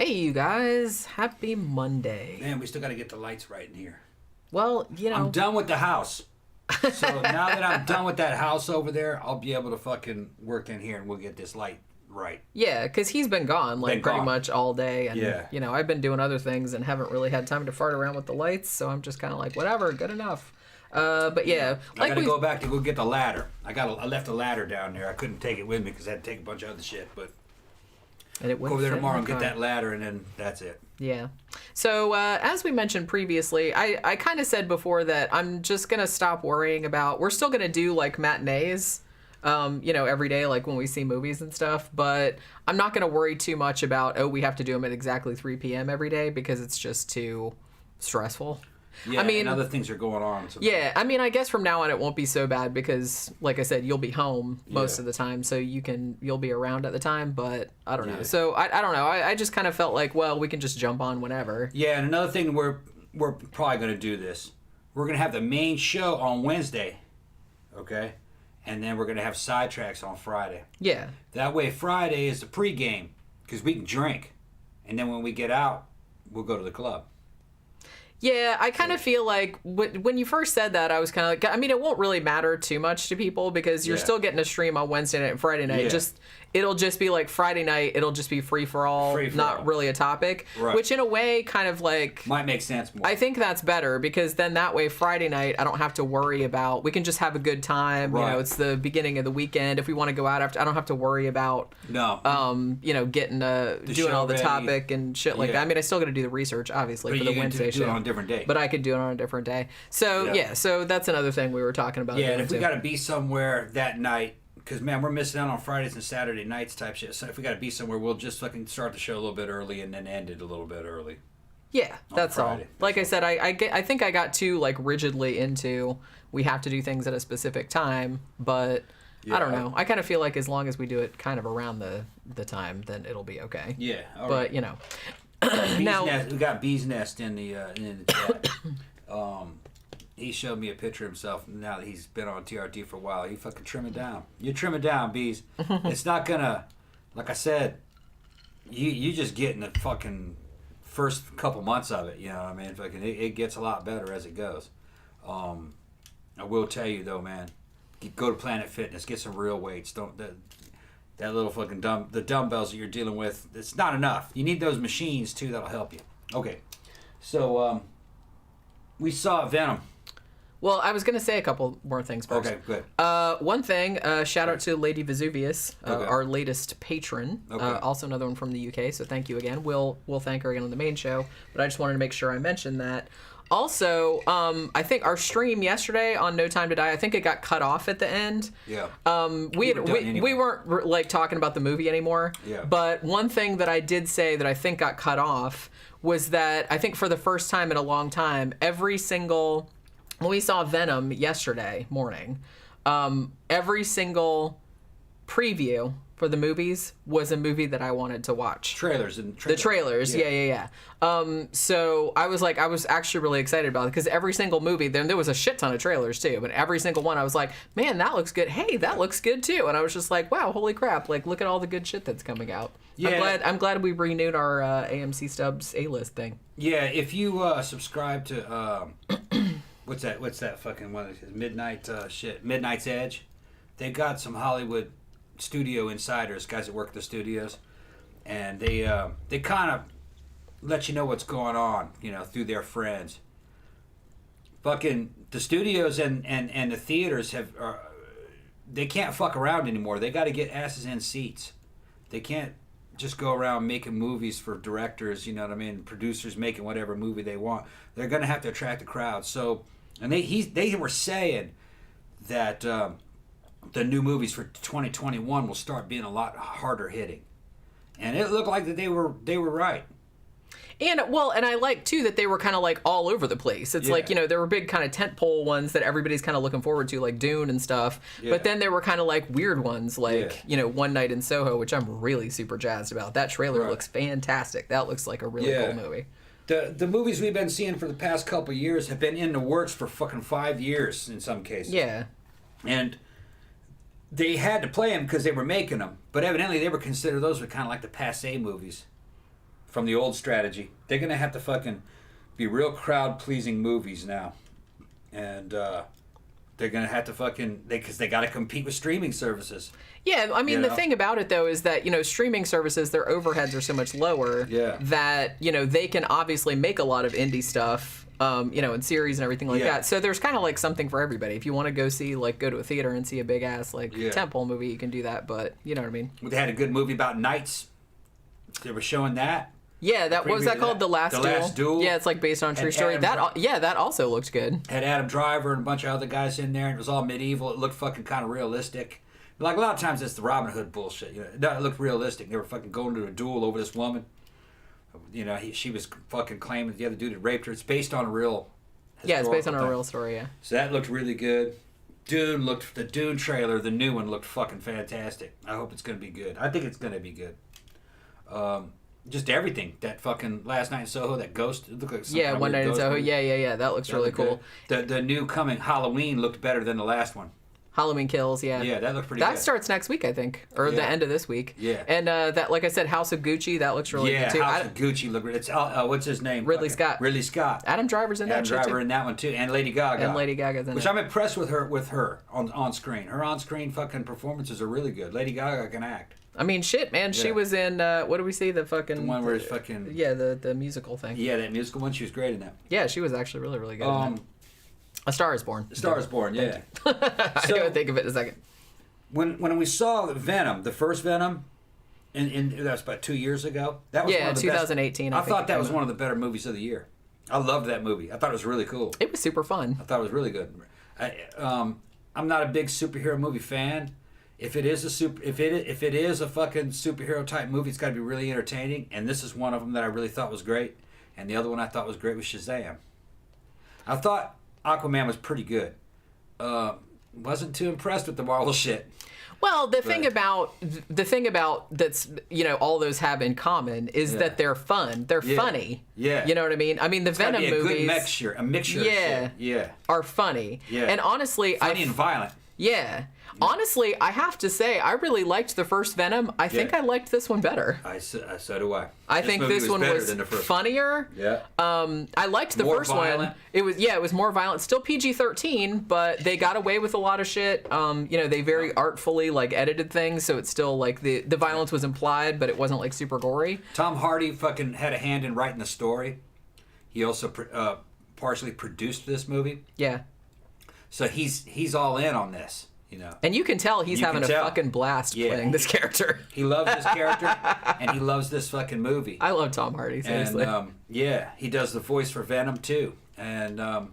Hey, you guys. Happy Monday. Man, we still got to get the lights right in here. Well, you know. I'm done with the house. So now that I'm done with that house over there, I'll be able to fucking work in here and we'll get this light right. Yeah, because he's been gone, pretty much all day. And, you know, I've been doing other things and haven't really had time to fart around with the lights. So I'm just kind of like, whatever, good enough. But yeah. I got to go back to go get the ladder. I left the ladder down there. I couldn't take it with me because I had to take a bunch of other shit, but... And it go over there tomorrow and get that ladder, and then that's it. Yeah. So, as we mentioned previously, I kind of said before that I'm just going to stop worrying about... We're still going to do, matinees, you know, every day, when we see movies and stuff. But I'm not going to worry too much about, we have to do them at exactly 3 p.m. every day, because it's just too stressful. Yeah, and other things are going on. Sometimes. Yeah, I mean, I guess from now on it won't be so bad because, like I said, you'll be home most of the time, so you'll be around at the time, but I don't know. So, I don't know. I just kind of felt like, well, we can just jump on whenever. Yeah, and another thing, we're probably going to do this. We're going to have the main show on Wednesday, okay? And then we're going to have sidetracks on Friday. Yeah. That way, Friday is the pregame, because we can drink. And then when we get out, we'll go to the club. Yeah, I kind of feel like when you first said that, I was kind of like, I mean, it won't really matter too much to people because you're still getting a stream on Wednesday night and Friday night. Yeah. It'll just be like Friday night, it'll just be free for all, not really a topic, which in a way kind of like... Might make sense more. I think that's better because then that way Friday night, I don't have to worry about, we can just have a good time. Right. You know, it's the beginning of the weekend. If we want to go out after, I don't have to worry about, you know, getting, doing all the topic and shit like that. I mean, I still got to do the research, obviously, for the Wednesday show. Do it on a different day. But I could do it on a different day. So, so that's another thing we were talking about. Yeah, and if we got to be somewhere that night, because, man, we're missing out on Fridays and Saturday nights type shit. So if we got to be somewhere, we'll just fucking start the show a little bit early and then end it a little bit early. Yeah, that's all. Like I said, I think I got too, rigidly into we have to do things at a specific time, but I don't know. I kind of feel like as long as we do it kind of around the time, then it'll be okay. Yeah, all right. But, you know. We got Bee's Nest in the chat. He showed me a picture of himself now that he's been on TRT for a while. He fucking trim it down. You trim it down, Bees. It's not gonna, like I said, you just getting the fucking first couple months of it. You know what I mean? Fucking, it gets a lot better as it goes. I will tell you though, man, go to Planet Fitness, get some real weights. Don't that little fucking the dumbbells that you're dealing with. It's not enough. You need those machines too. That'll help you. Okay, so we saw Venom. Well, I was going to say a couple more things first. Okay, good. One thing, shout out to Lady Vesuvius, our latest patron. Also another one from the UK, so thank you again. We'll thank her again on the main show, but I just wanted to make sure I mentioned that. Also, I think our stream yesterday on No Time to Die, I think it got cut off at the end. Yeah. We weren't talking about the movie anymore. Yeah. But one thing that I did say that I think got cut off was that I think for the first time in a long time, when we saw Venom yesterday morning, every single preview for the movies was a movie that I wanted to watch. The trailers, yeah. So I was actually really excited about it because every single movie, there was a shit ton of trailers too, but every single one I was like, man, that looks good. Hey, that looks good too. And I was just like, wow, holy crap. Look at all the good shit that's coming out. Yeah. I'm glad we renewed our AMC Stubs A-list thing. Yeah, if you subscribe to... What's that fucking one? Midnight's Edge. They got some Hollywood studio insiders, guys that work at the studios, and they kind of let you know what's going on, you know, through their friends. Fucking the studios and the theaters they can't fuck around anymore. They got to get asses in seats. They can't just go around making movies for directors, you know what I mean, producers making whatever movie they want. They're going to have to attract a crowd. So, and they were saying that the new movies for 2021 will start being a lot harder hitting. And it looked like that they were right. And I like too that they were kind of all over the place. It's like, you know, there were big kind of tentpole ones that everybody's kind of looking forward to, like Dune and stuff. Yeah. But then there were kind of weird ones, you know, One Night in Soho, which I'm really super jazzed about. That trailer looks fantastic. That looks like a really cool movie. The movies we've been seeing for the past couple of years have been in the works for fucking 5 years in some cases. Yeah. And they had to play them because they were making them. But evidently they were considered, those were kind of like the passé movies from the old strategy. They're going to have to fucking be real crowd-pleasing movies now. And they're going to have to fucking... Because they got to compete with streaming services. Yeah, I mean, the thing about it, though, is that, streaming services, their overheads are so much lower that, they can obviously make a lot of indie stuff, and series and everything like that. So there's kind of like something for everybody. If you want to go see, go to a theater and see a big-ass, tentpole movie, you can do that, but you know what I mean? They had a good movie about knights. They were showing that. Yeah, what was that called? The Last Duel? The Last Duel. Yeah, it's based on a true story. That also looked good. Had Adam Driver and a bunch of other guys in there, and it was all medieval. It looked fucking kind of realistic. Like, a lot of times it's the Robin Hood bullshit. No, it looked realistic. They were fucking going to a duel over this woman. She was fucking claiming that the other dude had raped her. It's based on a real... Yeah, it's based on a real story, yeah. So that looked really good. The Dune trailer, the new one, looked fucking fantastic. I hope it's going to be good. I think it's going to be good. Just everything. That fucking Last Night in Soho, that ghost. It looked like One Night in Soho. Yeah. That looks really cool. The new coming Halloween looked better than the last one. Halloween Kills, yeah. Yeah, that looked pretty good. That starts next week, I think, or the end of this week. Yeah. And that, like I said, House of Gucci, that looks really good too. Yeah, House of Gucci looked good. It's what's his name? Ridley Scott. Ridley Scott. Adam Driver's in that shit too. Adam Driver in that one too, and Lady Gaga. And Lady Gaga's in Which I'm impressed with her on screen. Her on screen fucking performances are really good. Lady Gaga can act. I mean, shit, man. She was in, what do we see? The one where it's fucking... Yeah, the musical thing. Yeah, that musical one. She was great in that. Yeah, she was actually really, really good in that. A Star is Born. A Star is Born, yeah. I didn't think of it in a second. When we saw Venom, the first Venom, that was about 2 years ago. That was one of the 2018. I thought that was one of the better movies of the year. I loved that movie. I thought it was really cool. It was super fun. I thought it was really good. I'm not a big superhero movie fan. If it is a fucking superhero type movie, it's got to be really entertaining. And this is one of them that I really thought was great. And the other one I thought was great was Shazam. I thought Aquaman was pretty good. Wasn't too impressed with the Marvel shit. Well, the thing about that's all those have in common is that they're fun. They're funny. Yeah. You know what I mean? I mean the Venom movies. A mixture. Yeah. Of shit. Yeah. Are funny. Yeah. And honestly, funny and violent. Yeah. Honestly, I have to say, I really liked the first Venom. I think I liked this one better. So do I. I think this one was funnier. Yeah. I liked the first one. It was more violent. Still PG-13, but they got away with a lot of shit. They very artfully edited things, so it's still the violence was implied, but it wasn't super gory. Tom Hardy fucking had a hand in writing the story. He also partially produced this movie. Yeah. So he's all in on this. And you can tell he's having a fucking blast playing this character. He loves this character, and he loves this fucking movie. I love Tom Hardy, seriously. And, he does the voice for Venom, too. And, I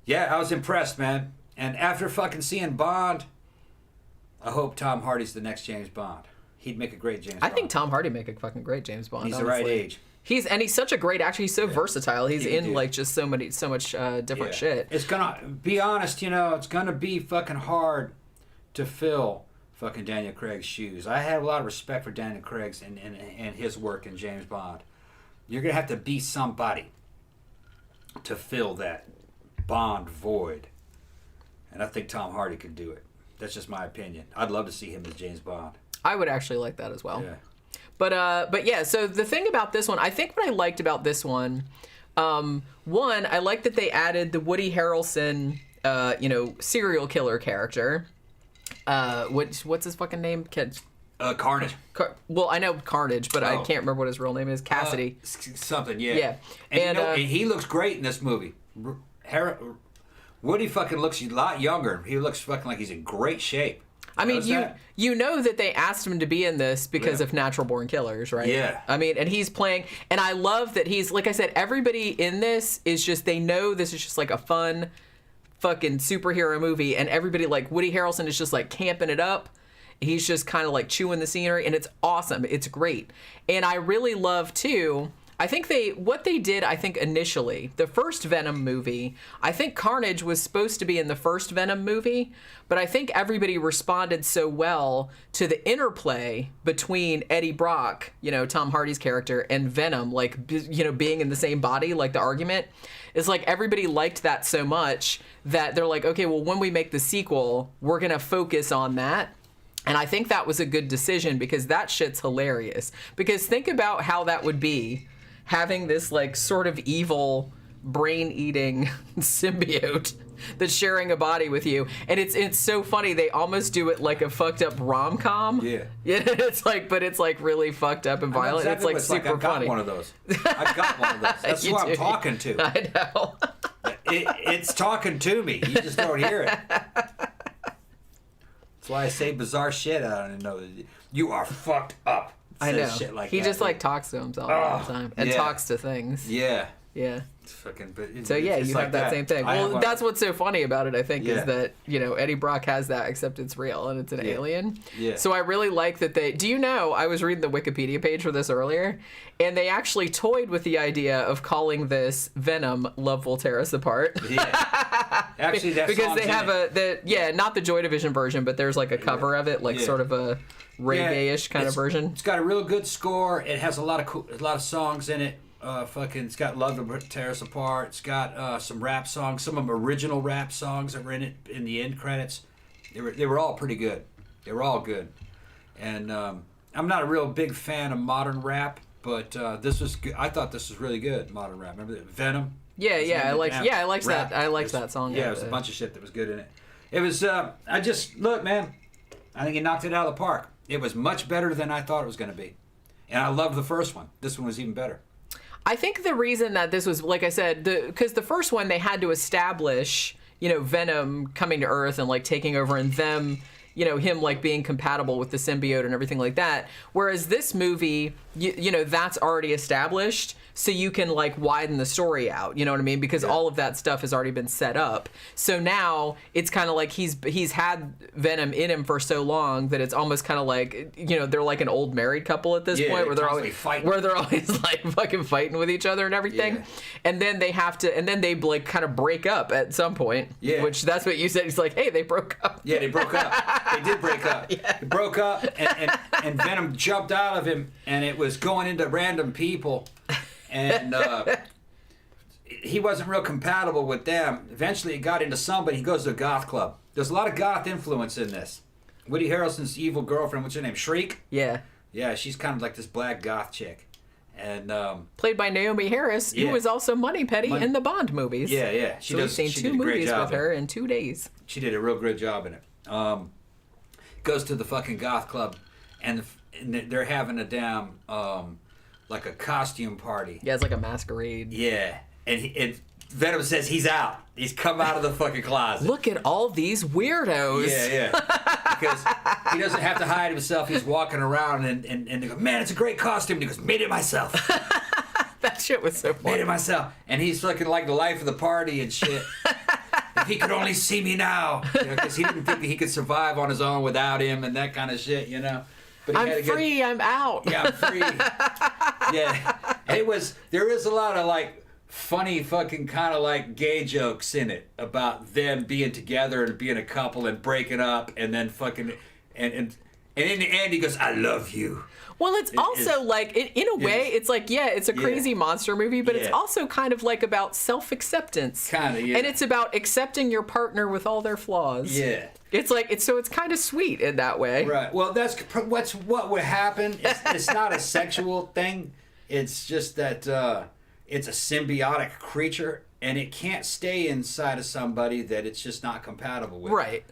was impressed, man. And after fucking seeing Bond, I hope Tom Hardy's the next James Bond. He'd make a great James Bond. I think Tom Hardy make a fucking great James Bond. He's the right age. He's such a great actor. He's so versatile. He's in just so much different shit. It's gonna be honest, it's gonna be fucking hard to fill fucking Daniel Craig's shoes. I have a lot of respect for Daniel Craig's and his work in James Bond. You're gonna have to be somebody to fill that Bond void, and I think Tom Hardy could do it. That's just my opinion. I'd love to see him as James Bond. I would actually like that as well. Yeah. But yeah, so the thing about this one, I think what I liked about this one, one, I like that they added the Woody Harrelson, serial killer character. What's his fucking name? Carnage. Well, I know Carnage, but I can't remember what his real name is. Cassidy. Something, yeah. Yeah. And he looks great in this movie. Woody fucking looks a lot younger. He looks fucking like he's in great shape. I mean, you know that they asked him to be in this because of Natural Born Killers, right? Yeah. I mean, and he's playing, and I love that he's, like I said, everybody in this is just, they know this is just a fun fucking superhero movie, and everybody, Woody Harrelson is just camping it up. He's just kind of chewing the scenery, and it's awesome. It's great. And I really love, too, I think what they did, initially, the first Venom movie, I think Carnage was supposed to be in the first Venom movie, but I think everybody responded so well to the interplay between Eddie Brock, Tom Hardy's character, and Venom, being in the same body, the argument. It's everybody liked that so much that they're okay, well, when we make the sequel, we're going to focus on that. And I think that was a good decision because that shit's hilarious. Because think about how that would be, having this like sort of evil brain-eating symbiote that's sharing a body with you. And it's so funny. They almost do it like a fucked up rom-com. Yeah. Yeah. It's like, but it's like really fucked up and violent. Exactly it's like super funny. I've got one of those. I've got one of those. That's who I'm talking to. I know. It's talking to me. You just don't hear it. That's why I say bizarre shit. I don't know. You are fucked up. I know. Shit like he that, just like talks to himself all the time and talks to things. Yeah. Yeah. It's fucking. But so yeah, you like have that same thing. Well, that's what's so funny about it, I think, is that Eddie Brock has that, except it's real and it's an alien. Yeah. So I really like that they. Do you know? I was reading the Wikipedia page for this earlier, and they actually toyed with the idea of calling this Venom. Love will tear us apart. Yeah. Actually, that's because they have not the Joy Division version, but there's like a cover of it, like sort of a reggae-ish kind of version. It's got a real good score. It has a lot of songs in it. It's got Love to Tear Us Apart. It's got some rap songs, some of them original rap songs that were in it in the end credits. They were all pretty good. They were all good. And I'm not a real big fan of modern rap, but this was good. I thought this was really good, modern rap. Remember that Venom? I liked that. I liked that song. Yeah, it was a bunch of shit that was good in it. It was. Look, man. I think he knocked it out of the park. It was much better than I thought it was going to be, and I loved the first one. This one was even better. I think the reason that this was, like I said, because the first one they had to establish, Venom coming to Earth and like taking over, and them, him like being compatible with the symbiote and everything like that. Whereas this movie, that's already established, so you can like widen the story out. You know what I mean? Because all of that stuff has already been set up. So now it's kind of like he's had Venom in him for so long that it's almost kind of like they're like an old married couple at this point where they're always fighting, like fucking fighting with each other and everything. Yeah. And then they like kind of break up at some point. Yeah. Which that's what you said. He's like, hey, they broke up. Yeah, they broke up. They did break up. Yeah. They broke up, and Venom jumped out of him, and it was going into random people. And he wasn't real compatible with them. Eventually, it got into somebody. He goes to a goth club. There's a lot of goth influence in this. Woody Harrelson's evil girlfriend, what's her name? Shriek? Yeah. Yeah, she's kind of like this black goth chick. And played by Naomi Harris, who was also Moneypenny in the Bond movies. Yeah, yeah. We've seen 2 movies with her in 2 days. She did a real good job in it. Goes to the fucking goth club, and they're having a damn... like a costume party. Yeah, it's like a masquerade. Yeah. And Venom says he's out. He's come out of the fucking closet. Look at all these weirdos. Yeah. Because he doesn't have to hide himself. He's walking around and they go, man, it's a great costume. And he goes, made it myself. That shit was so funny. Made it myself. And he's looking like the life of the party and shit. If he could only see me now. Because he didn't think that he could survive on his own without him and that kind of shit, But I'm free. I'm out. Yeah, I'm free. Yeah. There is a lot of like funny fucking kind of like gay jokes in it about them being together and being a couple and breaking up and then fucking and in the end he goes, I love you. Well, it's also like, in a way, it's like, it's a crazy monster movie, but it's also kind of like about self-acceptance. Kind of, yeah. And it's about accepting your partner with all their flaws. Yeah. It's like, it's kind of sweet in that way. Right. Well, that's what would happen. It's not a sexual thing. It's just that it's a symbiotic creature, and it can't stay inside of somebody that it's just not compatible with. Right.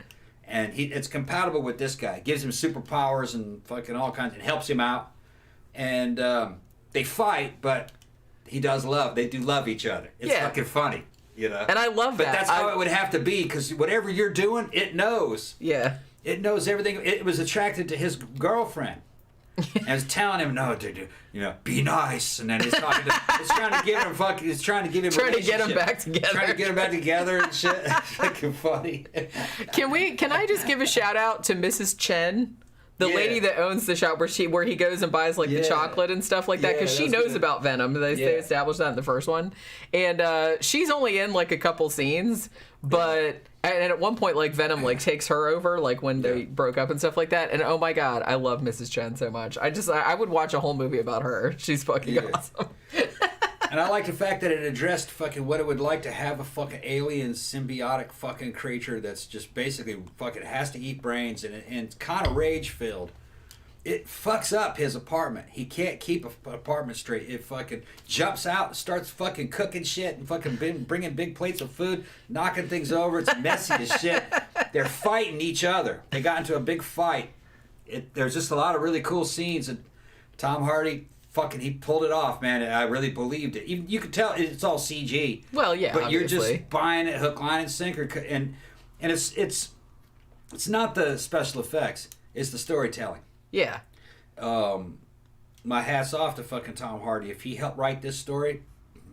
And it's compatible with this guy. Gives him superpowers and fucking all kinds, and helps him out. And they fight, but they do love each other. It's fucking funny, And I love that. But that's how it would have to be, because whatever you're doing, it knows. Yeah. It knows everything. It was attracted to his girlfriend. And it's telling him, no, dude, be nice. And then it's trying to get him back together. Trying to get him back together and shit. It's fucking funny. Can I just give a shout out to Mrs. Chen? The lady that owns the shop where he goes and buys like the chocolate and stuff like that, because she knows about Venom. They established that in the first one, and she's only in like a couple scenes, but and at one point like Venom like takes her over like when they broke up and stuff like that. And oh my god, I love Mrs. Chen so much. I would watch a whole movie about her. She's fucking awesome. And I like the fact that it addressed fucking what it would like to have a fucking alien symbiotic fucking creature that's just basically fucking has to eat brains and it's kind of rage filled. It fucks up his apartment. He can't keep an apartment straight. It fucking jumps out and starts fucking cooking shit and fucking bringing big plates of food, knocking things over. It's messy as shit. They're fighting each other. They got into a big fight. There's just a lot of really cool scenes, and Tom Hardy fucking he pulled it off, man. And I really believed it. You could tell it's all CG. Well, yeah, but obviously. You're just buying it hook, line, and sinker. And it's not the special effects. It's the storytelling. Yeah. My hat's off to fucking Tom Hardy. If he helped write this story,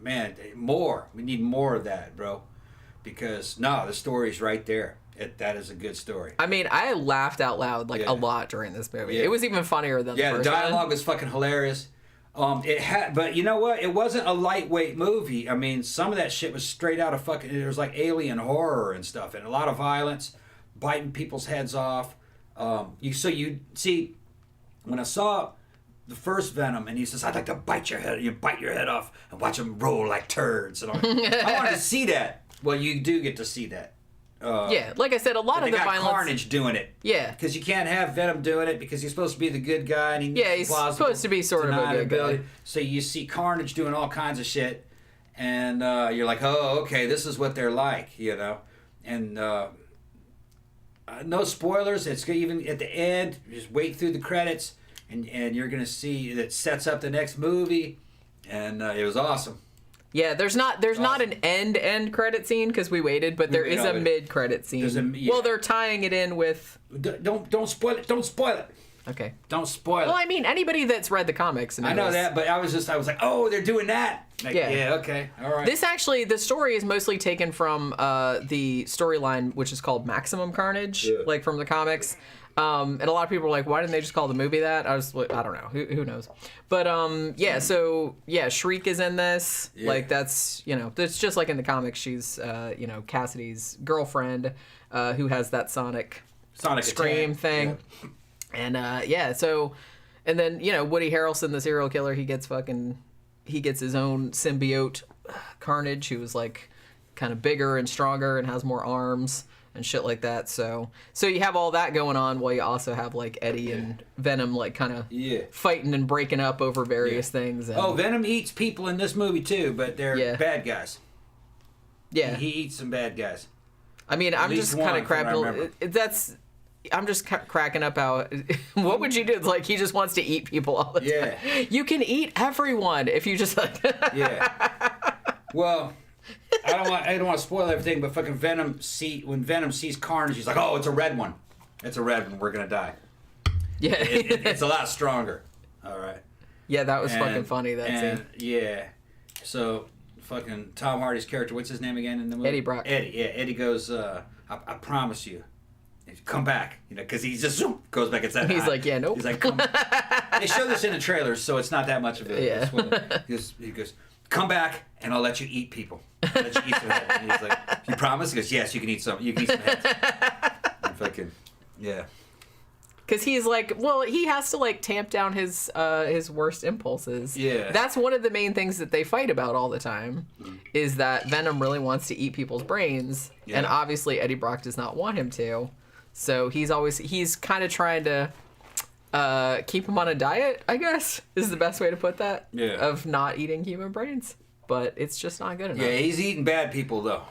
man, more. We need more of that, bro. Because the story's right there. That is a good story. I mean, I laughed out loud a lot during this movie. It was even funnier than the first the dialogue one. was fucking hilarious. But you know what? It wasn't a lightweight movie. I mean, some of that shit was straight out of fucking. It was like alien horror and stuff, and a lot of violence, biting people's heads off. You see, when I saw the first Venom, and he says, "I'd like to bite your head off and watch them roll like turds," and I wanted to see that. Well, you do get to see that. Like I said, a lot of the violence. Carnage doing it. Yeah, because you can't have Venom doing it because he's supposed to be the good guy, and he's supposed to be sort of a good guy. So you see Carnage doing all kinds of shit, and you're like, oh, okay, this is what they're like, you know. And no spoilers. It's even at the end. Just wait through the credits, and you're gonna see that sets up the next movie, and it was awesome. Yeah, there's not an end credit scene because we waited, but there is a mid credit scene. Well, they're tying it in with. Don't spoil it. Don't spoil it. Okay. Don't spoil it. Well, I mean, anybody that's read the comics knows. I know that, but I was like, oh, they're doing that. Like, yeah. Okay. All right. The story is mostly taken from the storyline, which is called Maximum Carnage, like from the comics. And a lot of people are like, why didn't they just call the movie that? I don't know. Who knows? But, Shriek is in this. Yeah. Like, that's, it's just like in the comics. She's, Cassidy's girlfriend, who has that Sonic scream attack thing. Yeah. And, and then, Woody Harrelson, the serial killer, he gets his own symbiote, Carnage, who is, like, kind of bigger and stronger and has more arms and shit like that. So you have all that going on while you also have like Eddie and Venom like kind of fighting and breaking up over various things. And, Venom eats people in this movie too, but they're bad guys. Yeah, he eats some bad guys. I mean, I'm just kind of cracking. I'm just cracking up how. What would you do? It's like he just wants to eat people all the time. Yeah, you can eat everyone if you just like. Well. I don't want to spoil everything, but fucking when Venom sees Carnage, he's like, oh, it's a red one. It's a red one. We're gonna die. Yeah, it's a lot stronger. All right. Yeah, that was fucking funny. That scene. Yeah. So fucking Tom Hardy's character, what's his name again in the movie? Eddie Brock. Eddie goes, I promise you, come back. Because he just goes back inside. He's like, yeah, nope. He's like, come. They show this in the trailers, so it's not that much of it. Yeah. He goes, come back, and I'll let you eat people. I'll let you eat some heads. And he's like, you promise? He goes, yes, you can eat some. You can eat some heads. And fucking, yeah. Because he's like, well, he has to like tamp down his worst impulses. Yeah. That's one of the main things that they fight about all the time, is that Venom really wants to eat people's brains, and obviously Eddie Brock does not want him to. So he's kind of trying to keep him on a diet, I guess, is the best way to put that. Yeah. Of not eating human brains. But it's just not good enough. Yeah, he's eating bad people, though.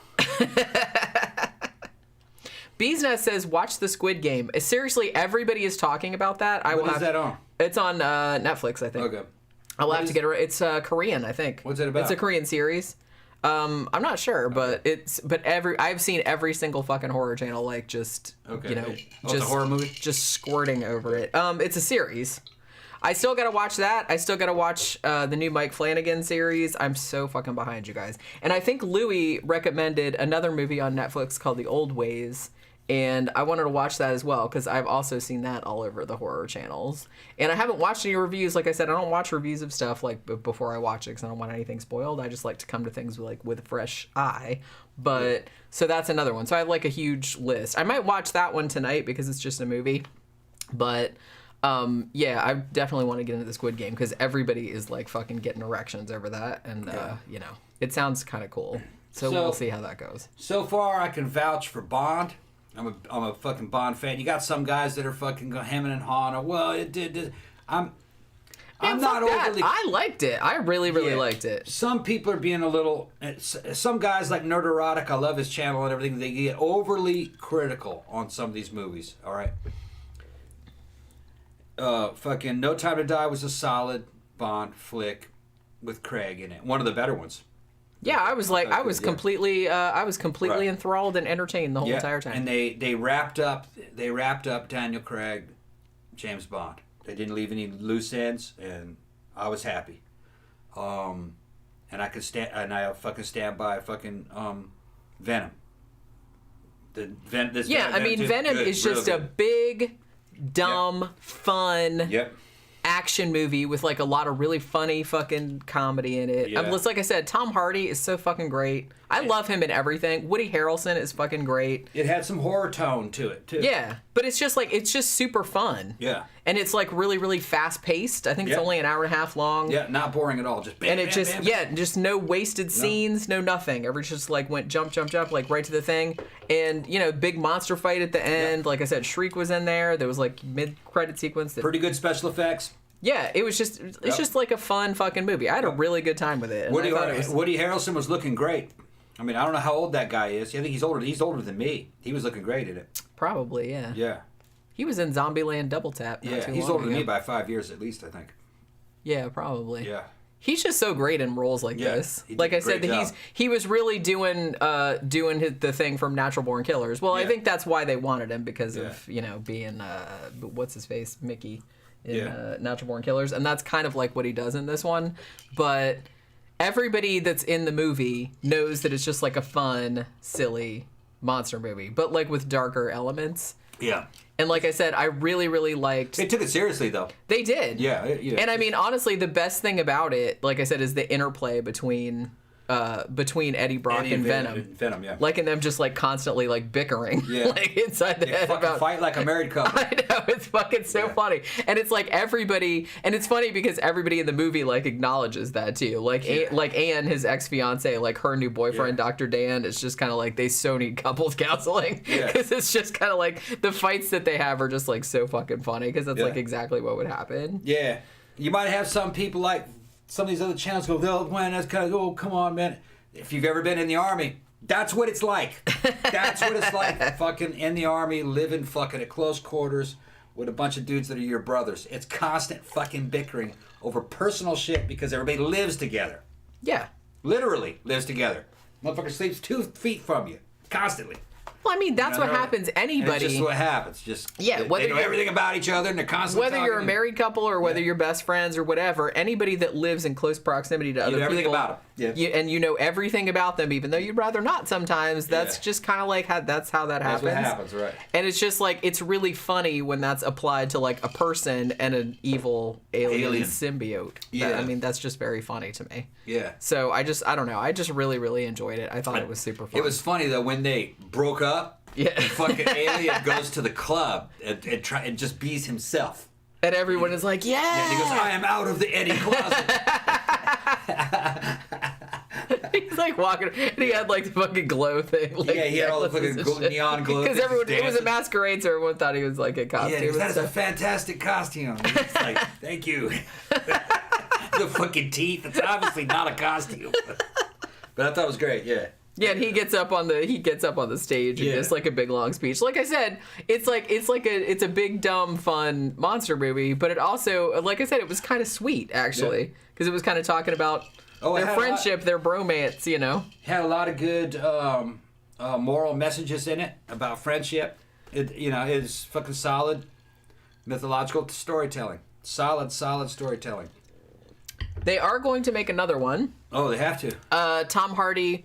Bees Nest says, watch the Squid Game. Seriously, everybody is talking about that. What is that on? It's on Netflix, I think. Okay. I'll have to get it right. It's Korean, I think. What's it about? It's a Korean series. I'm not sure, but I've seen every single fucking horror channel just it's a horror movie, just squirting over it. It's a series. I still gotta watch that. I still gotta watch the new Mike Flanagan series. I'm so fucking behind, you guys. And I think Louis recommended another movie on Netflix called The Old Ways, and I wanted to watch that as well because I've also seen that all over the horror channels. And I haven't watched any reviews. Like I said, I don't watch reviews of stuff like before I watch it because I don't want anything spoiled. I just like to come to things with a fresh eye. But so that's another one. So I have like a huge list. I might watch that one tonight because it's just a movie, but. Yeah, I definitely want to get into the Squid Game because everybody is like fucking getting erections over that, and you know, it sounds kind of cool. So we'll see how that goes. So far, I can vouch for Bond. I'm a fucking Bond fan. You got some guys that are fucking hemming and hawing. Well, it did. I'm not overly. I liked it. I really liked it. Some people are being a little. Some guys like Nerderotic. I love his channel and everything. They get overly critical on some of these movies. All right. Fucking No Time to Die was a solid Bond flick with Craig in it. One of the better ones. Yeah, I was like, I was completely enthralled and entertained the whole entire time. And they wrapped up Daniel Craig, James Bond. They didn't leave any loose ends, and I was happy. And I fucking stand by fucking Venom. Venom is just a big, dumb, fun. Yep. Action movie with like a lot of really funny fucking comedy in it. Yeah. Like I said, Tom Hardy is so fucking great. I love him in everything. Woody Harrelson is fucking great. It had some horror tone to it too. Yeah, but it's just super fun. Yeah, and it's like really, really fast paced. I think it's only an hour and a half long. Yeah, not boring at all. Just bam, and it just no wasted scenes, no nothing. Every just like went jump like right to the thing. And you know, big monster fight at the end. Yep. Like I said, Shriek was in there. There was like mid credit sequence. Pretty good special effects. Yeah, it's just like a fun fucking movie. I had a really good time with it. Woody Harrelson was looking great. I mean, I don't know how old that guy is. I think he's older. He's older than me. He was looking great in it. Probably, yeah. Yeah. He was in Zombieland Double Tap. Yeah, he's older than me by 5 years at least, I think. Yeah, probably. Yeah. He's just so great in roles like this. Like I said, he was really doing the thing from Natural Born Killers. Well, I think that's why they wanted him because of being what's his face, Mickey in Natural Born Killers, and that's kind of like what he does in this one, but. Everybody that's in the movie knows that it's just like a fun, silly monster movie, but like with darker elements. Yeah. And like I said, I really, really liked... They took it seriously, though. They did. Yeah. And I mean, honestly, the best thing about it, like I said, is the interplay between Eddie Brock and Venom. Venom, yeah. Like, and them just, like, constantly, like, bickering. Yeah. Like, inside the head about... fight like a married couple. I know, it's fucking so funny. And it's, like, everybody... And it's funny because everybody in the movie, like, acknowledges that, too. Like, like Anne, his ex-fiancé, like, her new boyfriend, Dr. Dan, it's just kind of like, they so need couples counseling. Because it's just kind of like, the fights that they have are just, like, so fucking funny. Because that's, like, exactly what would happen. Yeah. You might have some people, like... Some of these other channels go, oh, man, that's kind of, oh, come on, man. If you've ever been in the Army, that's what it's like. That's what it's like, fucking in the Army, living fucking at close quarters with a bunch of dudes that are your brothers. It's constant fucking bickering over personal shit because everybody lives together. Yeah. Literally lives together. Motherfucker sleeps 2 feet from you, constantly. Well, I mean, that's what happens. Anybody. It's just what happens. Just they know everything about each other, and they're constantly talking. Whether you're a married couple or whether you're best friends or whatever, anybody that lives in close proximity to other people, everything about them. Yeah. And you know everything about them, even though you'd rather not. Sometimes that's just kind of like that's how that happens. That's what happens, right? And it's just like it's really funny when that's applied to like a person and an evil alien symbiote. Yeah. I mean, that's just very funny to me. Yeah. So I don't know. I just really, really enjoyed it. I thought it was super fun. It was funny though when they broke up. Yeah. The fucking alien goes to the club and just bees himself. And everyone is like, yeah. And he goes, I am out of the Eddie closet. He's like walking, and he had like the fucking glow thing. Like, he had all the fucking neon glow. Because it was a masquerade, so everyone thought he was like a costume. Yeah, that's a fantastic costume. It's like, thank you. The fucking teeth. It's obviously not a costume. But I thought it was great, yeah. Yeah, and he gets up on the stage and gives like a big long speech. Like I said, it's a big dumb fun monster movie, but it also, like I said, it was kind of sweet actually because it was kind of talking about their friendship, their bromance, you know. Had a lot of good moral messages in it about friendship. It's fucking solid mythological storytelling. Solid storytelling. They are going to make another one. Oh, they have to. Tom Hardy,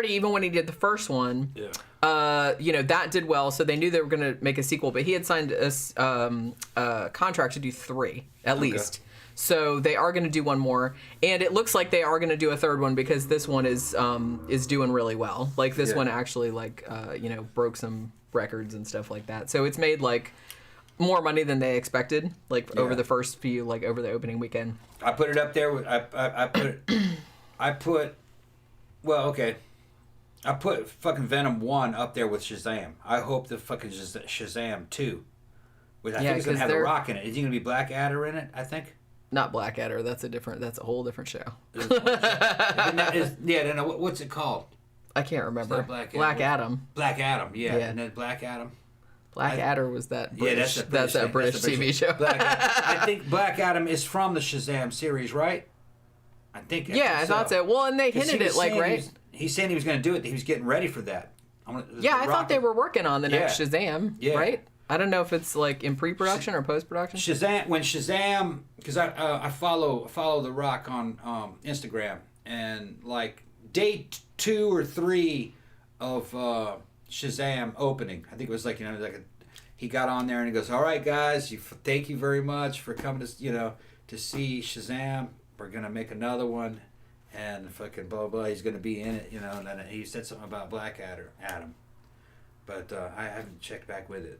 even when he did the first one, that did well, so they knew they were going to make a sequel, but he had signed a contract to do 3, at least. So they are going to do one more, and it looks like they are going to do a third one because this one is doing really well. Like, this one actually, broke some records and stuff like that. So it's made, like... more money than they expected, like over the first few, like over the opening weekend. I put it up there. I put fucking Venom 1 up there with Shazam. I hope the fucking Shazam 2. I think it's going to have The Rock in it. Is he going to be Blackadder in it, I think? Not Blackadder. That's a whole different show. What's it called? I can't remember. Black Adam. Black Adam, yeah. And then Black Adam. Blackadder was that British, that's a British TV show. I think Black Adam is from the Shazam series, right? I thought so. Well, and they hinted it, like, right? He's saying he was going to do it. He was getting ready for that. I thought they were working on the next Shazam, right? I don't know if it's like in pre-production or post-production. Shazam, because I follow The Rock on Instagram, and like day 2 or 3 of Shazam opening, I think it was like he got on there and he goes, "All right, guys, thank you very much for coming to see Shazam. We're gonna make another one." And fucking blah blah, he's gonna be in it, And then he said something about Blackadder, Adam, but I haven't checked back with it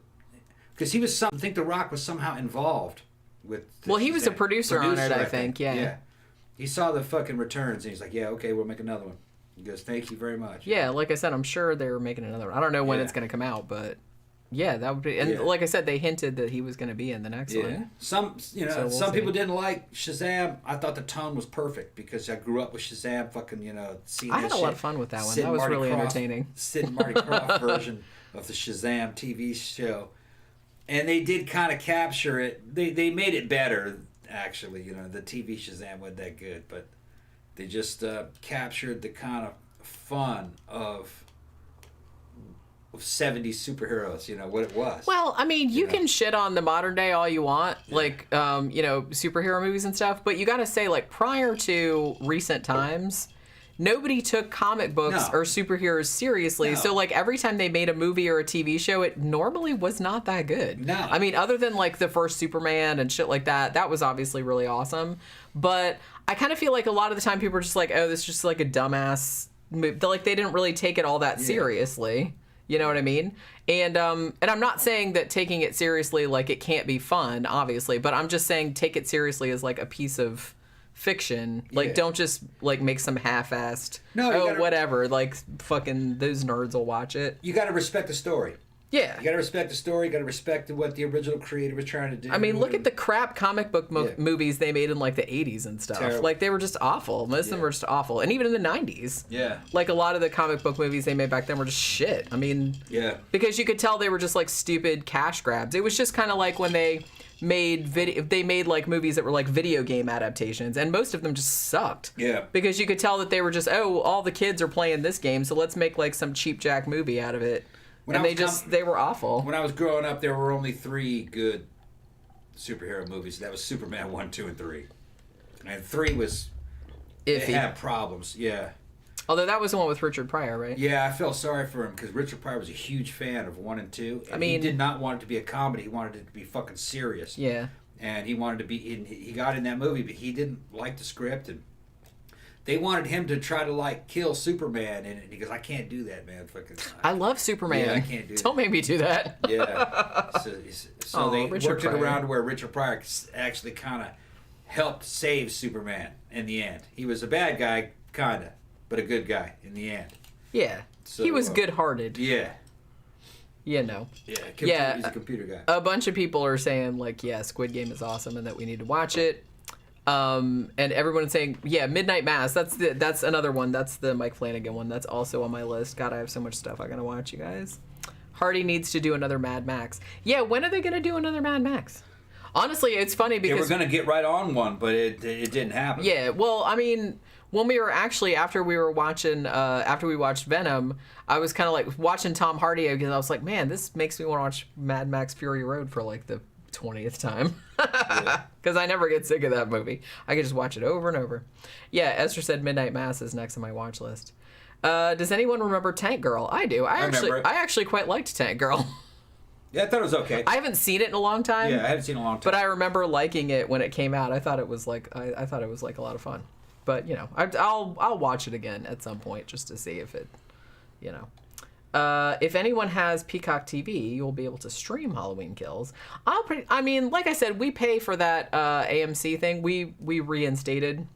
because he was I think The Rock was somehow involved with. He was a producer on it, I think. Yeah. He saw the fucking returns and he's like, "Yeah, okay, we'll make another one." He goes, "Thank you very much." Yeah, like I said, I'm sure they were making another one. I don't know when it's gonna come out, but. Yeah, that would be, and like I said, they hinted that he was going to be in the next one. Some people didn't like Shazam. I thought the tone was perfect because I grew up with Shazam. Fucking, seeing. I had a lot of fun with that one. That was really entertaining. Sid and Marty Krofft version of the Shazam TV show, and they did kind of capture it. They made it better, actually. The TV Shazam wasn't that good, but they just captured the kind of fun of 70s superheroes, what it was. Well, I mean, you can shit on the modern day all you want, like, superhero movies and stuff, but you got to say, like, prior to recent times, nobody took comic books or superheroes seriously. No. So, like, every time they made a movie or a TV show, it normally was not that good. No. I mean, other than, like, the first Superman and shit like that, that was obviously really awesome. But I kind of feel like a lot of the time people are just like, oh, this is just, like, a dumbass movie. Like, they didn't really take it all that seriously. You know what I mean? And I'm not saying that taking it seriously, like, it can't be fun, obviously, but I'm just saying take it seriously as, like, a piece of fiction. Like, don't just, like, make some half-assed, whatever, like, fucking those nerds will watch it. You got to respect the story. Yeah. You got to respect the story. You got to respect what the original creator was trying to do. I mean, look at the crap comic book movies they made in, like, the 80s and stuff. Terrible. Like, they were just awful. Most of them were just awful. And even in the 90s. Yeah. Like, a lot of the comic book movies they made back then were just shit. I mean... Yeah. Because you could tell they were just, like, stupid cash grabs. It was just kind of like when they made like movies that were like video game adaptations, and most of them just sucked. Yeah. Because you could tell that they were just, all the kids are playing this game, so let's make, like, some cheap jack movie out of it. They were awful. When I was growing up, there were only 3 good superhero movies. That was Superman 1, 2, and 3. And 3 was... iffy. It had problems, yeah. Although that was the one with Richard Pryor, right? Yeah, I felt sorry for him because Richard Pryor was a huge fan of 1 and 2. And he did not want it to be a comedy. He wanted it to be fucking serious. Yeah. And he wanted to be... He got in that movie, but he didn't like the script, and they wanted him to try to, like, kill Superman in it. And he goes, "I can't do that, man." Fucking, I love Superman. Yeah, I can't do that. Don't make me do that. Yeah. So they worked it around to where Richard Pryor actually kind of helped save Superman in the end. He was a bad guy, kind of, but a good guy in the end. Yeah. So, he was good-hearted. Yeah. Yeah, no. Yeah, he's a computer guy. A bunch of people are saying, like, yeah, Squid Game is awesome and that we need to watch it. And everyone's saying, yeah, Midnight Mass. That's another one. That's the Mike Flanagan one. That's also on my list. God, I have so much stuff I gotta watch, you guys. Hardy needs to do another Mad Max. Yeah, when are they gonna do another Mad Max? Honestly, it's funny because... They were gonna get right on one, but it didn't happen. Yeah, well, I mean, when we were actually, after we watched Venom, I was kind of like watching Tom Hardy because I was like, man, this makes me want to watch Mad Max Fury Road for like the 20th time. Because I never get sick of that movie. I could just watch it over and over. Yeah, Esther said Midnight Mass is next on my watch list. Does anyone remember Tank Girl? I do. I actually quite liked Tank Girl. Yeah, I thought it was okay. I haven't seen it in a long time. Yeah, I haven't seen it in a long time. But I remember liking it when it came out. I thought it was like I thought it was like a lot of fun. But I'll watch it again at some point just to see if it, If anyone has Peacock TV, you'll be able to stream Halloween Kills. I mean, like I said, we pay for that AMC thing. We reinstated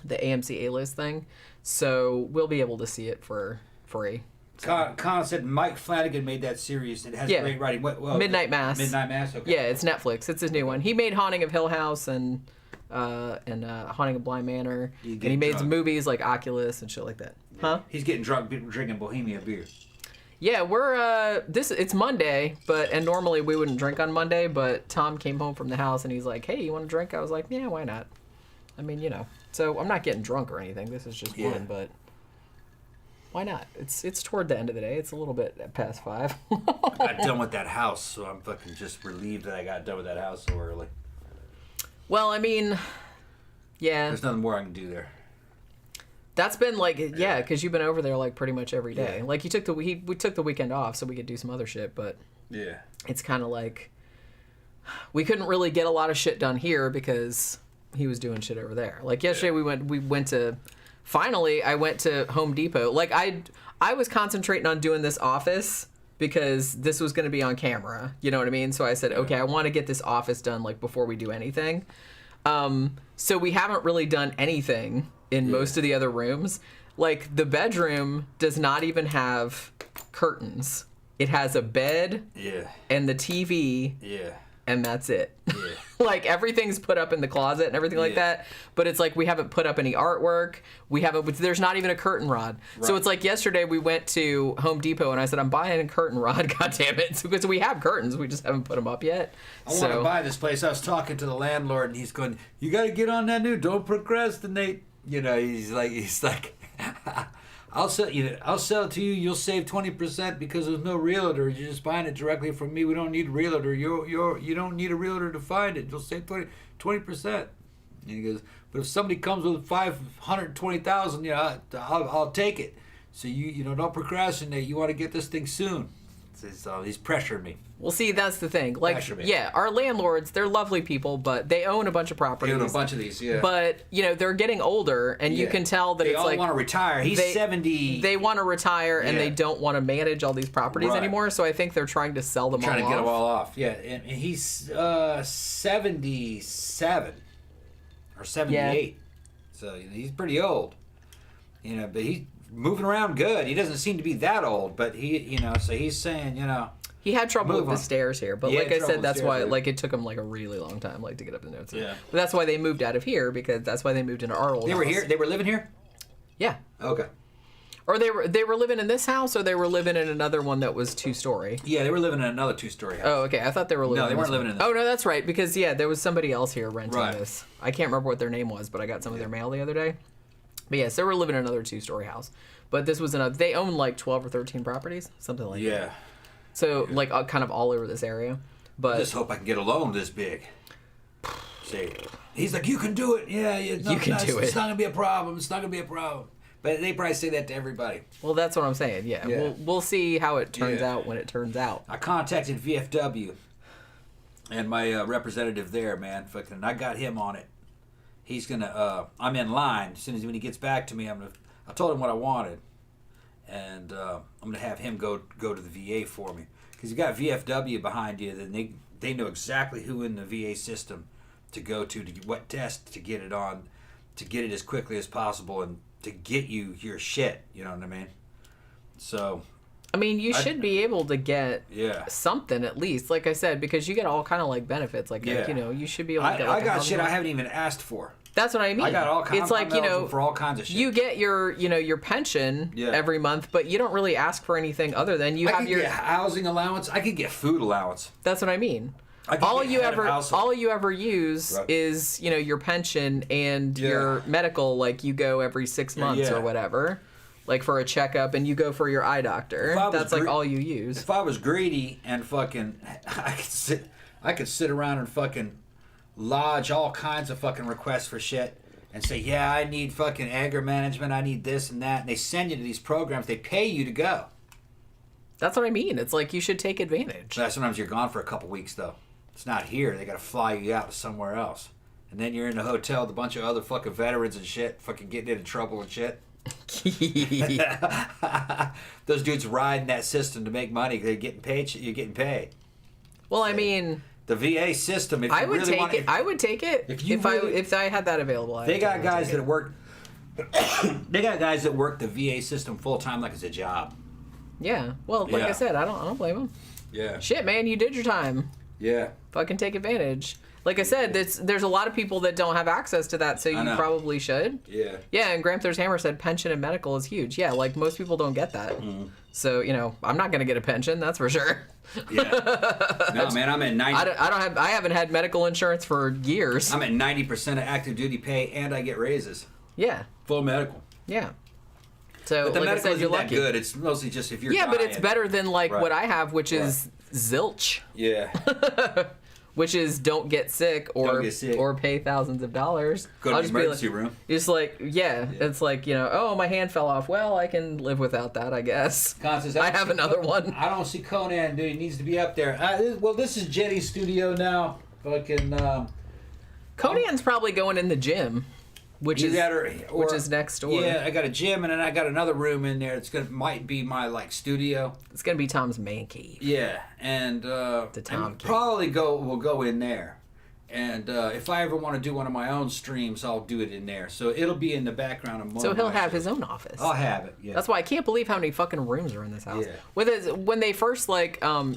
the AMC A-list thing, so we'll be able to see it for free. Colin said Mike Flanagan made that series. It has great writing. Midnight Mass. Midnight Mass. Okay. Yeah, it's Netflix. It's his new one. He made Haunting of Hill House and Haunting of Bly Manor, and he made some movies like Oculus and shit like that. Huh? He's getting drunk drinking Bohemia beer. Yeah, we're it's Monday, and normally we wouldn't drink on Monday, but Tom came home from the house and he's like, "Hey, you want to drink?" I was like, "Yeah, why not?" I mean, you know. So I'm not getting drunk or anything. This is just fun, but why not? It's toward the end of the day. It's a little bit past 5. I got done with that house, so I'm fucking just relieved that I got done with that house so early. Well, I mean, yeah. There's nothing more I can do there. That's been like, yeah, because you've been over there like pretty much every day. Yeah. Like we took the weekend off so we could do some other shit, but yeah, it's kind of like we couldn't really get a lot of shit done here because he was doing shit over there. Like yesterday, we went to. Finally, I went to Home Depot. Like I was concentrating on doing this office because this was going to be on camera. You know what I mean? So I said, okay, I want to get this office done like before we do anything. So we haven't really done anything in most of the other rooms. Like the bedroom does not even have curtains. It has a bed and the TV and that's it. Yeah. Like everything's put up in the closet and everything like that, but it's like we haven't put up any artwork. There's not even a curtain rod. Right. So it's like yesterday we went to Home Depot and I said, I'm buying a curtain rod, goddammit. Because we have curtains, we just haven't put them up yet. I want to buy this place. I was talking to the landlord and he's going, you got to get on that new, don't procrastinate. You know, he's like I'll sell it to you. You'll save 20% because there's no realtor. You're just buying it directly from me. We don't need a realtor. You don't need a realtor to find it. You'll save 20%. And he goes, but if somebody comes with 520,000, I'll take it. So you don't procrastinate. You want to get this thing soon. He's pressuring me. Well, see, that's the thing. Like, yeah, our landlords, they're lovely people, but they own a bunch of properties. They own a bunch of these, yeah. But, they're getting older, and you can tell that they it's like... They all want to retire. He's 70. They want to retire, and they don't want to manage all these properties anymore, so I think they're trying to sell them all off. Trying to get them all off, yeah. And he's 77 or 78. Yeah. So he's pretty old. But he's moving around good. He doesn't seem to be that old, but so he's saying, he had trouble with the stairs here, but like I said, that's why it took him like a really long time to get up the notes. Yeah. But that's why they moved out of here because that's why they moved into our old house. They were here. They were living here. Yeah. Okay. Or they were living in this house, or they were living in another one that was 2-story. Yeah, they were living in another 2-story house. Oh, okay. I thought they were living. No, they weren't living in this. Oh no, that's right. Because there was somebody else here renting this. I can't remember what their name was, but I got some of their mail the other day. But yes, they were living in another 2-story house. But this was they own like 12 or 13 properties, something like that. Yeah. So like kind of all over this area. But I just hope I can get a loan this big. See, he's like, you can do it. Yeah, you can do it. It's not gonna be a problem. It's not gonna be a problem. But they probably say that to everybody. Well, that's what I'm saying. Yeah. We'll see how it turns out when it turns out. I contacted VFW and my representative there, man. Fucking, I got him on it. He's gonna. I'm in line as soon as when he gets back to me. I told him what I wanted, and I'm gonna have him go to the VA for me because you got VFW behind you. Then they know exactly who in the VA system to go to what test to get it on, to get it as quickly as possible, and to get you your shit. You know what I mean? So. I mean, you should be able to get something at least, like I said, because you get all kind of like benefits, like you should be able to get. Like, I got shit I haven't even asked for. That's what I mean. I got all kinds. It's like for all kinds of shit. You get your pension every month, but you don't really ask for anything other than you have your get housing allowance. I could get food allowance. That's what I mean. All you ever use is your pension and your medical. Like you go every 6 months or whatever. Like for a checkup, and you go for your eye doctor. That's like all you use. If I was greedy and fucking, I could sit around and fucking lodge all kinds of fucking requests for shit and say, yeah, I need fucking anger management, I need this and that, and they send you to these programs. They pay you to go. That's what I mean. It's like you should take advantage. Sometimes you're gone for a couple weeks though. It's not here. They got to fly you out to somewhere else, and then you're in a hotel with a bunch of other fucking veterans and shit, fucking getting into trouble and shit. Those dudes riding that system to make money. They're getting paid. You're getting paid. Well, I mean, the VA system. If you I would really take want, it. I would take it if I had that available. They got guys that work. They got guys that work the VA system full time like it's a job. Yeah. Well, like I said, I don't blame them. Yeah. Shit, man, you did your time. Yeah. Fucking take advantage. Like I said, there's a lot of people that don't have access to that, so you probably should. Yeah. Yeah, and Gramthars Hammer said pension and medical is huge. Yeah, like most people don't get that. Mm. So, I'm not going to get a pension, that's for sure. Yeah. No, man, I'm at 90. I haven't had medical insurance for years. I'm at 90% of active duty pay, and I get raises. Yeah. Full medical. Yeah. So, but the like medical I said, you're isn't that lucky. good. It's mostly just if you're Yeah, dying. but it's better than what I have, which is zilch. Yeah. Which is don't get sick or pay thousands of dollars. Go to the emergency room. It's like, it's like, oh, my hand fell off. Well, I can live without that, I guess. Constance, I have another one. I don't see Conan, dude. He needs to be up there. This is Jetty's studio now. Fucking. Conan's probably going in the gym. Which is next door. Yeah, I got a gym and then I got another room in there. Might be my studio. It's gonna be Tom's man cave. Yeah, and the Tom cave. Probably we'll go in there. And if I ever want to do one of my own streams, I'll do it in there. So it'll be in the background of. So he'll have his own office. I'll have it. Yeah. That's why I can't believe how many fucking rooms are in this house. Yeah. When they first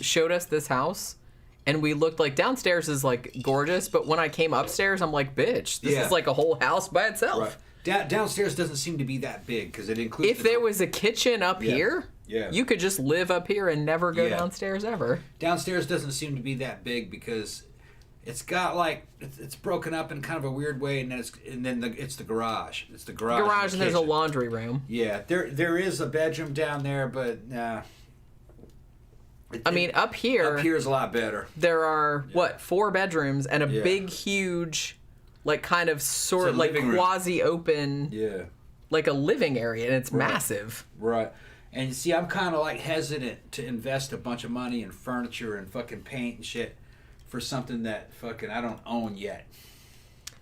showed us this house. And we looked downstairs is gorgeous, but when I came upstairs, I'm like, bitch, this is a whole house by itself. Right. Downstairs doesn't seem to be that big because it includes. If there was a kitchen up here, you could just live up here and never go downstairs ever. Downstairs doesn't seem to be that big because it's got it's broken up in kind of a weird way, and then it's the garage. It's the garage. Garage and there's a laundry room. Yeah, there is a bedroom down there, but up here... Up here is a lot better. There are, 4 bedrooms and a big, huge, quasi-open... Yeah. Like a living area, and it's massive. Right. And see, I'm kind of hesitant to invest a bunch of money in furniture and fucking paint and shit for something that fucking I don't own yet.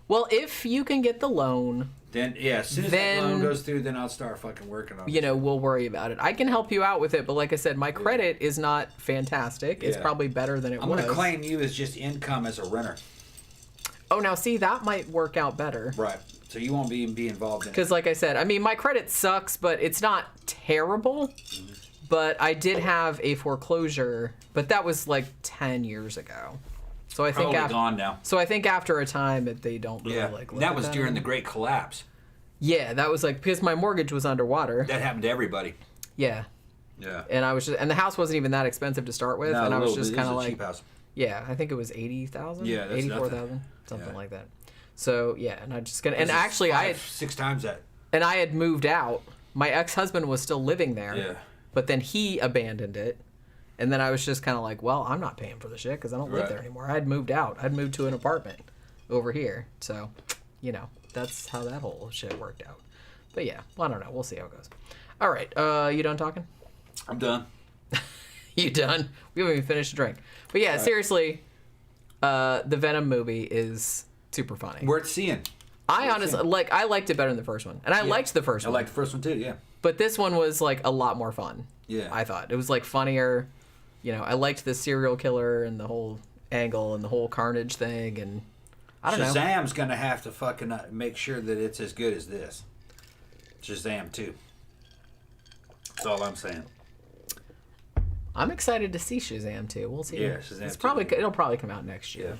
Well, if you can get the loan... Then, as soon as that loan goes through, then I'll start fucking working on it. We'll worry about it. I can help you out with it, but like I said, my credit is not fantastic. It's probably better than it was. I'm going to claim you as just income as a renter. Oh, now see, that might work out better. Right. So you won't be involved in it. Because like I said, my credit sucks, but it's not terrible. Mm-hmm. But I did have a foreclosure, but that was 10 years ago. So I think probably gone now. So I think after a time they don't really look that was during the Great Collapse. Yeah, that was because my mortgage was underwater. That happened to everybody. Yeah. Yeah. And I was and the house wasn't even that expensive to start with, and I was just kind of cheap house. Yeah, I think it was 80,000. Yeah, that's 84,000, something like that. So yeah, and I just and actually I had 6 times that. And I had moved out. My ex-husband was still living there. Yeah. But then he abandoned it. And then I was just kind of like, well, I'm not paying for the shit because I don't live there anymore. I'd moved out. I'd moved to an apartment over here. So, that's how that whole shit worked out. But yeah, well, I don't know. We'll see how it goes. All right. You done talking? I'm done. You done? We haven't even finished a drink. But yeah, seriously, the Venom movie is super funny. Worth seeing. I honestly, I liked it better than the first one. And I liked the first one. I liked the first one too, yeah. But this one was, a lot more fun. Yeah. I thought. It was, funnier. I liked the serial killer and the whole angle and the whole Carnage thing, and I don't know. Shazam's going to have to fucking make sure that it's as good as this. Shazam 2. That's all I'm saying. I'm excited to see Shazam 2. We'll see. Yeah, Shazam it's 2. It'll probably come out next year. Yeah.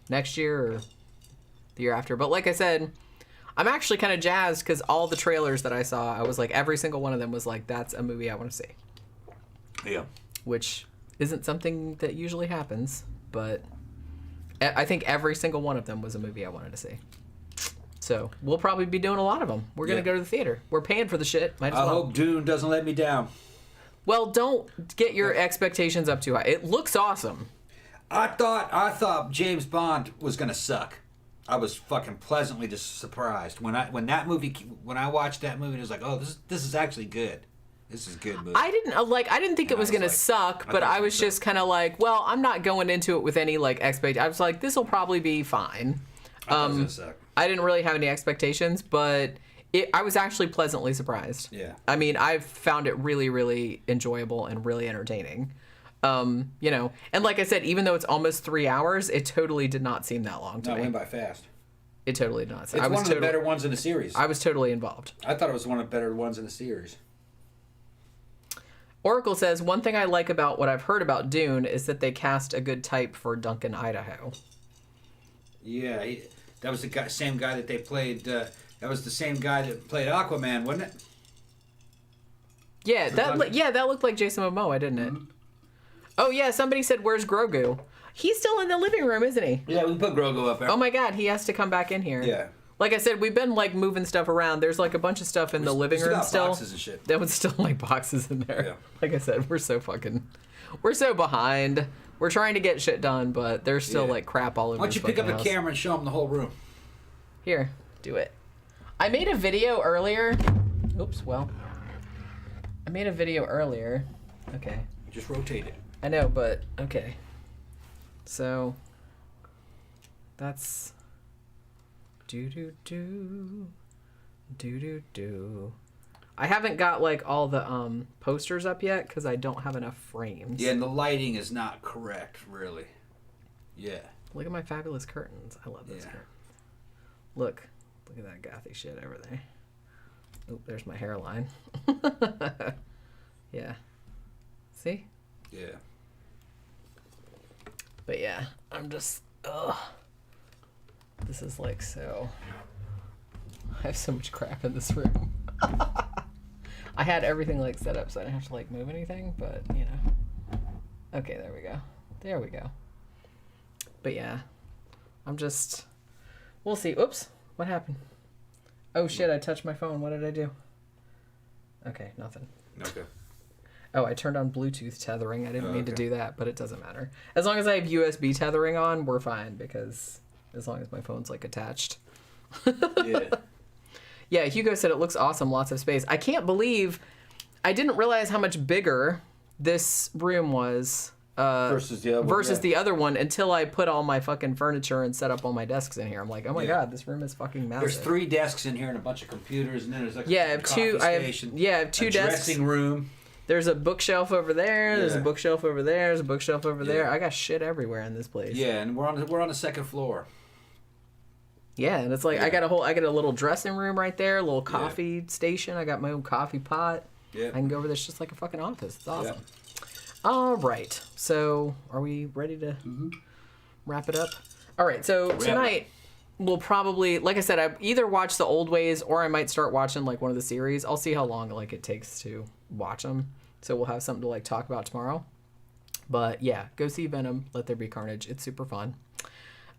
Next year or the year after. But like I said, I'm actually kind of jazzed because all the trailers that I saw, I was every single one of them was that's a movie I want to see. Yeah. Which isn't something that usually happens, but I think every single one of them was a movie I wanted to see. So we'll probably be doing a lot of them. We're going to go to the theater. We're paying for the shit. Might as well. I hope Dune doesn't let me down. Well, don't get your expectations up too high. It looks awesome. I thought James Bond was going to suck. I was fucking pleasantly just surprised when I watched that movie. It was like, oh, this is actually good. This is a good movie. I didn't think it was gonna suck, but I was just kind of well, I'm not going into it with any expectation. I was like, this will probably be fine. I thought it was gonna suck. I didn't really have any expectations, but I was actually pleasantly surprised. Yeah. I mean, I found it really, really enjoyable and really entertaining. You know, and like I said, even though it's almost 3 hours, it totally did not seem that long to me. It went by fast. It totally did not. It's one of the better ones in the series. I was totally involved. I thought it was one of the better ones in the series. Oracle says, one thing I like about what I've heard about Dune is that they cast a good type for Duncan, Idaho. Yeah, that was the same guy that they played. That was the same guy that played Aquaman, wasn't it? Yeah, that looked like Jason Momoa, didn't it? Mm-hmm. Oh yeah, somebody said, "Where's Grogu?" He's still in the living room, isn't he? Yeah, we put Grogu up there. Oh my God, he has to come back in here. Yeah. Like I said, we've been like moving stuff around. There's like a bunch of stuff in the living room still. Boxes and shit. That was still like boxes in there. Yeah. Like I said, we're so behind. We're trying to get shit done, but there's still like crap all over. Why don't you pick up a camera and show them the whole room? Here, do it. I made a video earlier. Oops, well. I made a video earlier. Okay. Just rotate it. I know, but okay. So that's do. I haven't got like all the posters up yet because I don't have enough frames. Yeah, and the lighting is not correct, really. Yeah. Look at my fabulous curtains. I love those curtains. Look at that gothy shit over there. Oh, there's my hairline. Yeah. See? Yeah. But yeah, I'm just, this is like so, I have so much crap in this room. I had everything like set up so I didn't have to like move anything, but you know. Okay, there we go. There we go. But yeah, I'm just, we'll see. Oops, what happened? Oh shit, I touched my phone. What did I do? Okay, nothing. Okay. Oh, I turned on Bluetooth tethering. I didn't mean to do that, but it doesn't matter. As long as I have USB tethering on, we're fine, because as long as my phone's like attached. Yeah. Yeah, Hugo said it looks awesome, lots of space. I can't believe I didn't realize how much bigger this room was versus the other one until I put all my fucking furniture and set up all my desks in here. I'm like, oh my God, this room is fucking massive. There's 3 desks in here and a bunch of computers, and then there's like I a have coffee station. I have 2 desks. Dressing room. There's a bookshelf over there. There's a bookshelf over there. There's a bookshelf over there. I got shit everywhere in this place. Yeah, and we're on the 2nd floor. Yeah, and it's like I got a little dressing room right there, a little coffee station. I got my own coffee pot. Yeah. I can go over there. It's just like a fucking office. It's awesome. Yeah. All right. So, are we ready to wrap it up? All right. So tonight we'll probably, like I said, I either watch the old ways or I might start watching like one of the series. I'll see how long like it takes to watch them. So we'll have something to like talk about tomorrow. But yeah, go see Venom. Let There Be Carnage. It's super fun.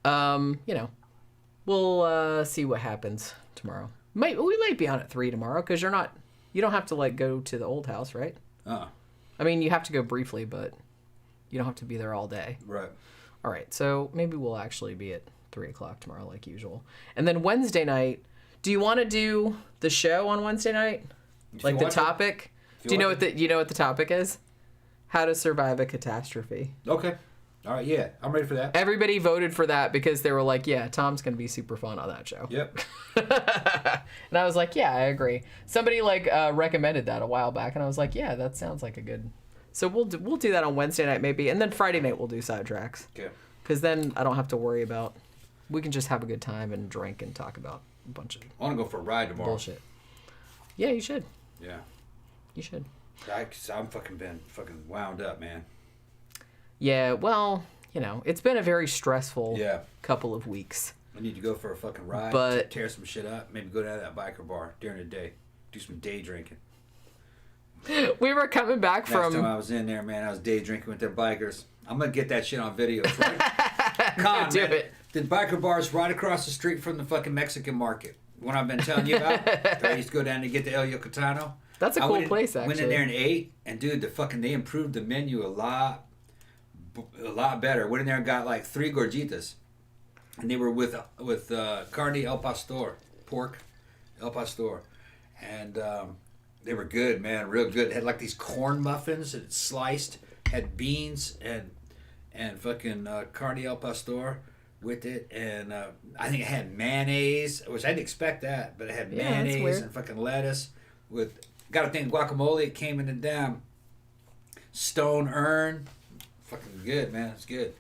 You know, we'll see what happens tomorrow. We might be on at 3 tomorrow because you don't have to like go to the old house, right? I mean, you have to go briefly, but you don't have to be there all day. Right. All right. So maybe we'll actually be at 3 o'clock tomorrow, like usual. And then Wednesday night, do you want to do the show on Wednesday night? Like the topic? Do you know what the topic is? How to survive a catastrophe. Okay. All right. Yeah, I'm ready for that. Everybody voted for that because they were like, yeah, Tom's going to be super fun on that show. Yep. And I was like, yeah, I agree. Somebody like recommended that a while back, and I was like, yeah, that sounds like a good. So we'll do that on Wednesday night maybe, and then Friday night we'll do sidetracks. Okay. Because then I don't have to worry about. We can just have a good time and drink and talk about a bunch of. I want to go for a ride tomorrow. Bullshit. Yeah, you should. Yeah. You should. I'm been wound up, man. Yeah, well, you know, it's been a very stressful couple of weeks. I need to go for a fucking ride, tear some shit up, maybe go down to that biker bar during the day, do some day drinking. We were coming back from... Last time I was in there, man, I was day drinking with their bikers. I'm going to get that shit on video. Con, do man. it. The biker bar's right across the street from the fucking Mexican market. One I've been telling you about. I used to go down to get the El Yucatano. That's a cool place, actually. Went in there and ate, and dude, they improved the menu a lot better. Went in there and got like 3 gorditas, and they were with carne al pastor, pork al pastor, and they were good, man, real good. It had like these corn muffins that sliced, had beans and fucking carne al pastor. with it, and I think it had mayonnaise, which I didn't expect that, but it had mayonnaise and fucking lettuce with. Got to think guacamole. It came in a damn stone urn. Fucking good, man. It's good.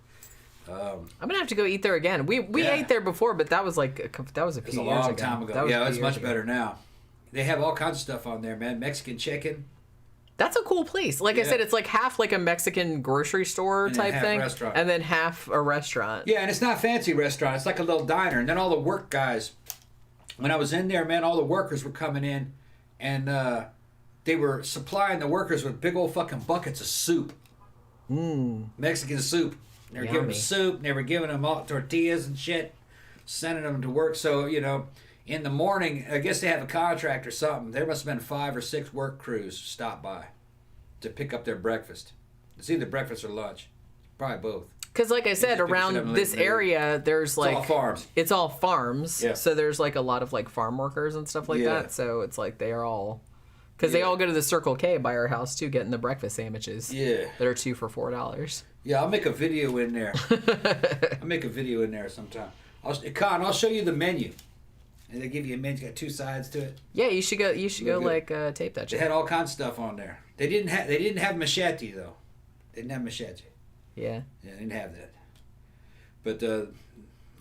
I'm gonna have to go eat there again. We ate there before, but that was like a few years ago. It was a long time ago. Yeah, it's much better now. They have all kinds of stuff on there, man. Mexican chicken. That's a cool place. Like I said, it's like half like a Mexican grocery store type thing, restaurant. and then half a restaurant. Yeah, and it's not a fancy restaurant. It's like a little diner. And then all the work guys, when I was in there, man, all the workers were coming in, and they were supplying the workers with big old fucking buckets of soup. Mexican soup. They were giving them soup, and they were giving them all tortillas and shit, sending them to work. So, you know, in the morning, I guess they have a contract or something. There must have been 5 or 6 work crews stop by to pick up their breakfast. It's either breakfast or lunch. Probably both. Because, like I said, around this area, there's like... It's all farms. It's all farms. Yeah. So there's like a lot of like farm workers and stuff like that. So it's like they are all... Because they all go to the Circle K by our house, too, getting the breakfast sandwiches. Yeah. That are 2 for $4. Yeah, I'll make a video in there. I'll make a video in there sometime. I'll show you the menu. And they give you a menu. It's got 2 sides to it. Yeah, you should go. You should go like tape that shit. They had all kinds of stuff on there. They didn't have machete though. They didn't have machete. Yeah. Yeah, they didn't have that. But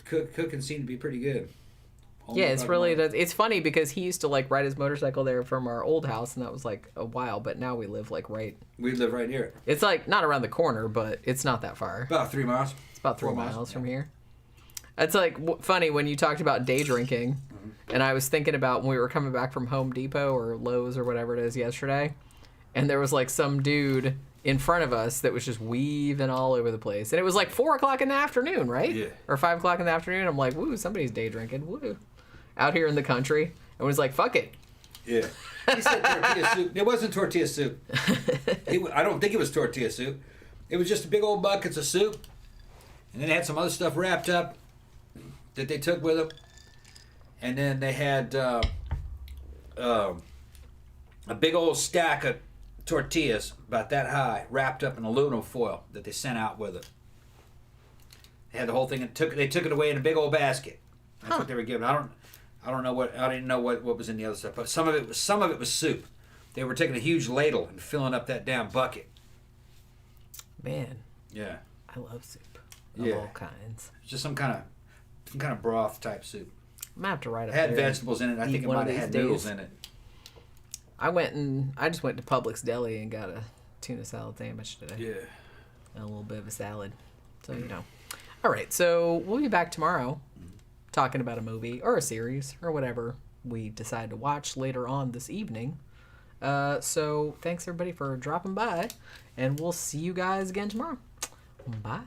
cooking seemed to be pretty good. Yeah, it's really it's funny because he used to like ride his motorcycle there from our old house, and that was like a while. But now we live like right. We live right here. It's like not around the corner, but it's not that far. About 3 miles. It's about 3 miles from here. It's like funny when you talked about day drinking, and I was thinking about when we were coming back from Home Depot or Lowe's or whatever it is yesterday, and there was like some dude in front of us that was just weaving all over the place, and it was like 4 o'clock in the afternoon, right? Yeah. Or 5 o'clock in the afternoon. I'm like, woo, somebody's day drinking, woo, out here in the country, and was like, fuck it. Yeah. He said tortilla soup. It wasn't tortilla soup. I don't think it was tortilla soup. It was just big old buckets of soup, and then they had some other stuff wrapped up that they took with them, and then they had a big old stack of tortillas about that high wrapped up in aluminum foil that they sent out with it. They had the whole thing and they took it away in a big old basket. That's what they were given. I didn't know what was in the other stuff, but some of it was soup. They were taking a huge ladle and filling up that damn bucket. Man. Yeah. I love soup of all kinds. Just some kind of broth type soup. I'm gonna have to write up. It had vegetables in it. I think it might have had noodles in it. I just went to Publix Deli and got a tuna salad sandwich today. Yeah. And a little bit of a salad. So, you know. All right, so we'll be back tomorrow talking about a movie or a series or whatever we decide to watch later on this evening. So thanks everybody for dropping by, and we'll see you guys again tomorrow. Bye.